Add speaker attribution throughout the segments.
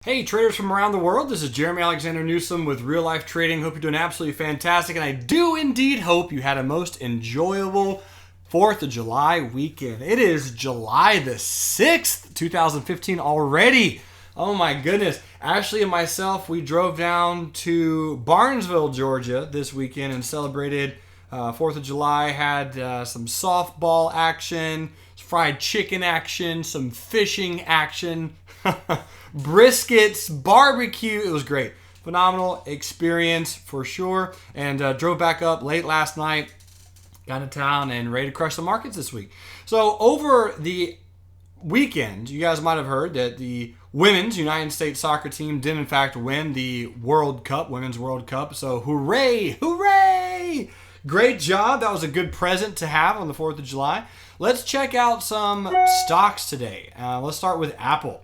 Speaker 1: Hey traders from around the world, this is Jerremy Alexander Newsome with Real Life Trading. Hope you're doing absolutely fantastic, and I do indeed hope you had a most enjoyable 4th of July weekend. It is July the 6th, 2015 already. Oh my goodness. Ashley and myself, we drove down to Barnesville, Georgia this weekend and celebrated 4th of July, had some softball action, fried chicken action, some fishing action, briskets, barbecue. It was great. Phenomenal experience for sure. And drove back up late last night, got into town and ready to crush the markets this week. So over the weekend, you guys might have heard that the women's United States soccer team did in fact win the World Cup, Women's World Cup. So hooray, hooray! Great job. That was a good present to have on the 4th of July. Let's check out some stocks today. Let's start with Apple.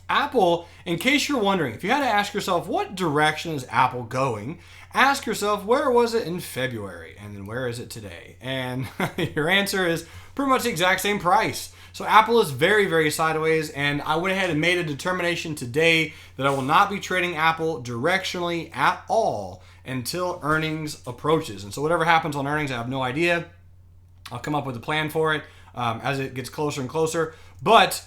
Speaker 1: Apple, in case you're wondering, if you had to ask yourself, what direction is Apple going? Ask yourself, where was it in February? And then where is it today? And your answer is pretty much the exact same price. So Apple is very, very sideways, and I went ahead and made a determination today that I will not be trading Apple directionally at all until earnings approaches. And so whatever happens on earnings, I have no idea. I'll come up with a plan for it as it gets closer and closer. But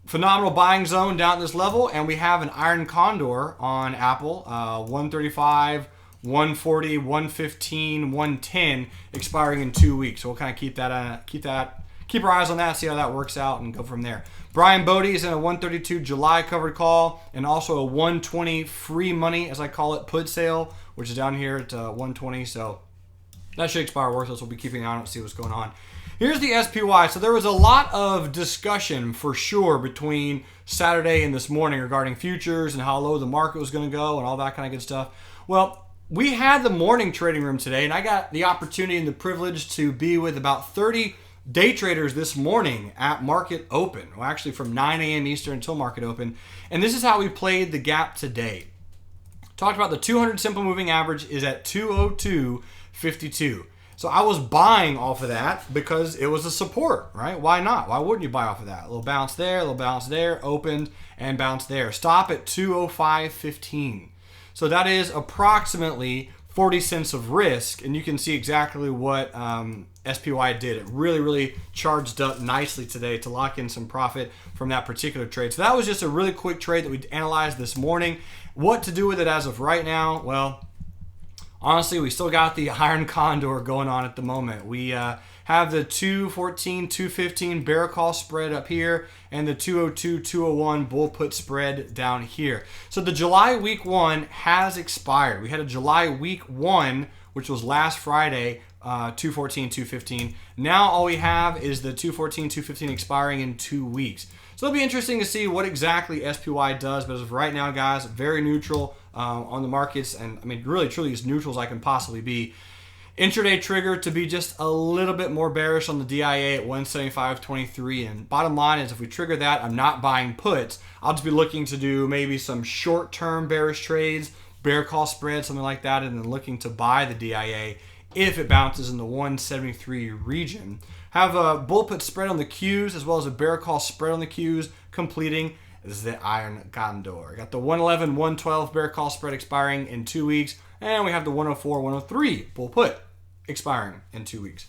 Speaker 1: phenomenal buying zone down at this level, and we have an iron condor on Apple, 135, 140, 115, 110 expiring in 2 weeks. So we'll kind of keep our eyes on that, see how that works out, and go from there. Brian Bodie is in a 132 July covered call, and also a 120 free money, as I call it, put sale, which is down here at 120. So that should expire worthless. We'll be keeping an eye on it and see what's going on. Here's the SPY. So there was a lot of discussion for sure between Saturday and this morning regarding futures and how low the market was going to go and all that kind of good stuff. Well, we had the morning trading room today, and I got the opportunity and the privilege to be with about 30 day traders this morning at market open. Well, actually from 9 a.m. Eastern until market open. And this is how we played the gap today. Talked about the 200 simple moving average is at 202.52. So I was buying off of that because it was a support, right? Why not? Why wouldn't you buy off of that? A little bounce there, a little bounce there, opened and bounced there. Stop at 205.15. So that is approximately 40 cents of risk, and you can see exactly what SPY did. It really, really charged up nicely today to lock in some profit from that particular trade. So that was just a really quick trade that we analyzed this morning. What to do with it as of right now? Well, honestly, we still got the iron condor going on at the moment. We have the 214, 215 bear call spread up here and the 202, 201 bull put spread down here. So the July week 1 has expired. We had a July week 1, which was last Friday, 214, 215. Now all we have is the 214, 215 expiring in 2 weeks. So it'll be interesting to see what exactly SPY does. But as of right now, guys, very neutral on the markets. And I mean, really, truly as neutral as I can possibly be. Intraday trigger to be just a little bit more bearish on the DIA at 175.23. And bottom line is if we trigger that, I'm not buying puts. I'll just be looking to do maybe some short-term bearish trades, bear call spread, something like that, and then looking to buy the DIA if it bounces in the 173 region. Have a bull put spread on the Qs as well as a bear call spread on the Qs completing the iron condor. Got the 111, 112 bear call spread expiring in 2 weeks, and we have the 104, 103 bull put expiring in 2 weeks.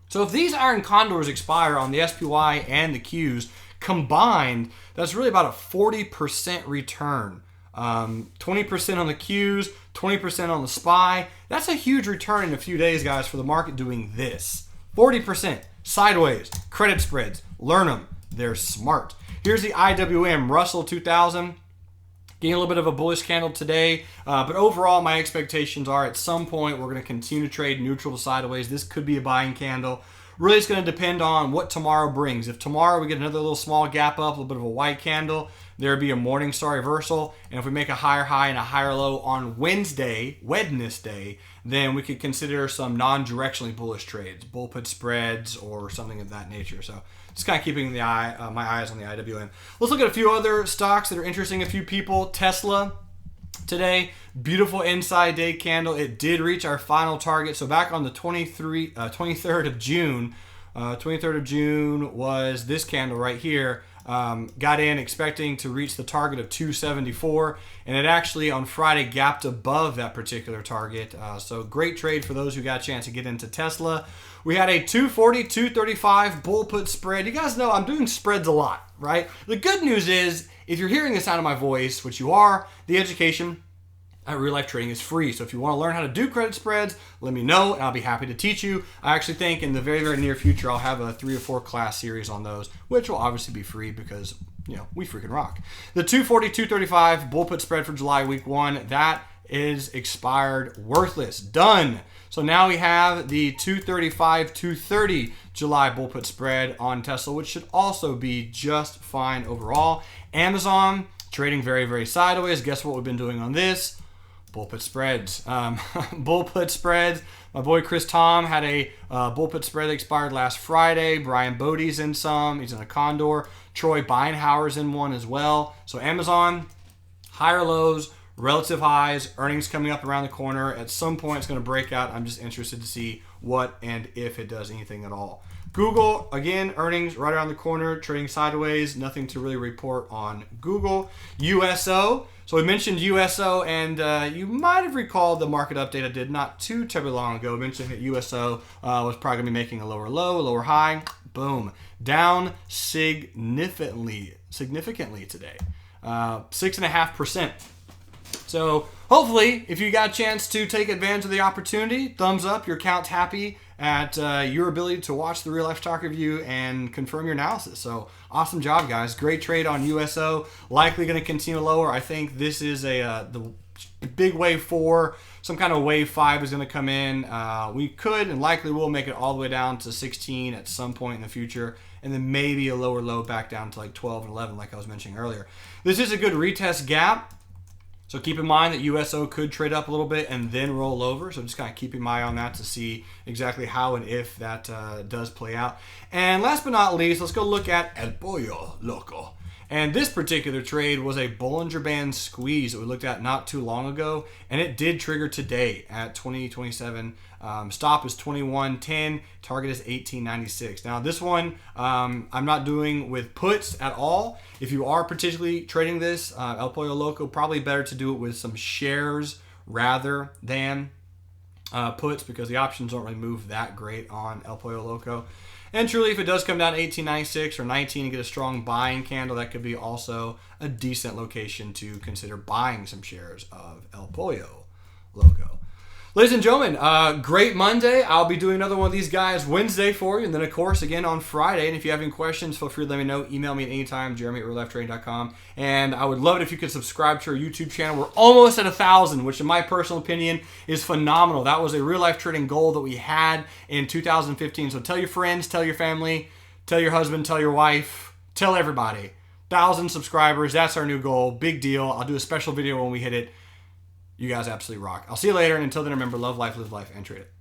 Speaker 1: So if these iron condors expire on the SPY and the Qs combined, that's really about a 40% return. 20% on the Qs, 20% on the SPY. That's a huge return in a few days, guys, for the market doing this. 40% sideways, credit spreads, learn them. They're smart. Here's the IWM Russell 2000. Getting a little bit of a bullish candle today, but overall my expectations are at some point we're going to continue to trade neutral to sideways. This could be a buying candle. Really, it's going to depend on what tomorrow brings. If tomorrow we get another little small gap up, a little bit of a white candle, there would be a morning star reversal. And if we make a higher high and a higher low on Wednesday, then we could consider some non-directionally bullish trades, bull put spreads or something of that nature. So just kind of keeping my eyes on the IWM. Let's look at a few other stocks that are interesting. A few people. Tesla today, beautiful inside day candle. It did reach our final target. So back on the 23rd of June was this candle right here. Got in expecting to reach the target of 274, and it actually on Friday gapped above that particular target. So great trade for those who got a chance to get into Tesla. We had a 240, 235 bull put spread. You guys know I'm doing spreads a lot, right? The good news is, if you're hearing the sound of my voice, which you are, the education at Real Life Trading is free. So if you want to learn how to do credit spreads, let me know and I'll be happy to teach you. I actually think in the very, very near future, I'll have a 3 or 4 class series on those, which will obviously be free because, you know, we freaking rock. The 240, 235 bull put spread for July week 1, that is expired, worthless, done. So now we have the 235, 230 July bull put spread on Tesla, which should also be just fine overall. Amazon trading very, very sideways. Guess what we've been doing on this? Bull put spreads. Bull put spreads. My boy Chris Tom had a bull put spread that expired last Friday. Brian Bodie's in some. He's in a condor. Troy Beinhauer's in one as well. So Amazon, higher lows, relative highs, earnings coming up around the corner. At some point, it's going to break out. I'm just interested to see what and if it does anything at all. Google, again, earnings right around the corner, trading sideways. Nothing to really report on Google. USO. So we mentioned USO, and you might have recalled the market update I did not too terribly long ago. I mentioned that USO was probably going to be making a lower low, a lower high. Boom. Down significantly today. 6.5%. So hopefully, if you got a chance to take advantage of the opportunity, thumbs up, your account's happy at your ability to watch the Real Life Stock Review and confirm your analysis. So awesome job, guys. Great trade on USO. Likely going to continue lower. I think this is the big wave 4. Some kind of wave 5 is going to come in. We could and likely will make it all the way down to 16 at some point in the future. And then maybe a lower low back down to like 12 and 11 like I was mentioning earlier. This is a good retest gap. So keep in mind that USO could trade up a little bit and then roll over. So just kind of keeping my eye on that to see exactly how and if that does play out. And last but not least, let's go look at El Pollo Loco. And this particular trade was a Bollinger Band squeeze that we looked at not too long ago. And it did trigger today at 2027. Stop is 21.10. Target is 18.96. Now this one I'm not doing with puts at all. If you are particularly trading this, El Pollo Loco, probably better to do it with some shares rather than puts because the options don't really move that great on El Pollo Loco. And truly, if it does come down to 18.96 or 19 and get a strong buying candle, that could be also a decent location to consider buying some shares of El Pollo Loco. Ladies and gentlemen, great Monday. I'll be doing another one of these guys Wednesday for you, and then, of course, again on Friday. And if you have any questions, feel free to let me know. Email me at any time, Jerremy@reallifetrading.com. And I would love it if you could subscribe to our YouTube channel. We're almost at 1,000, which in my personal opinion is phenomenal. That was a real life trading goal that we had in 2015. So tell your friends, tell your family, tell your husband, tell your wife, tell everybody. 1,000 subscribers, that's our new goal. Big deal. I'll do a special video when we hit it. You guys absolutely rock. I'll see you later, and until then, remember, love life, live life, and trade it.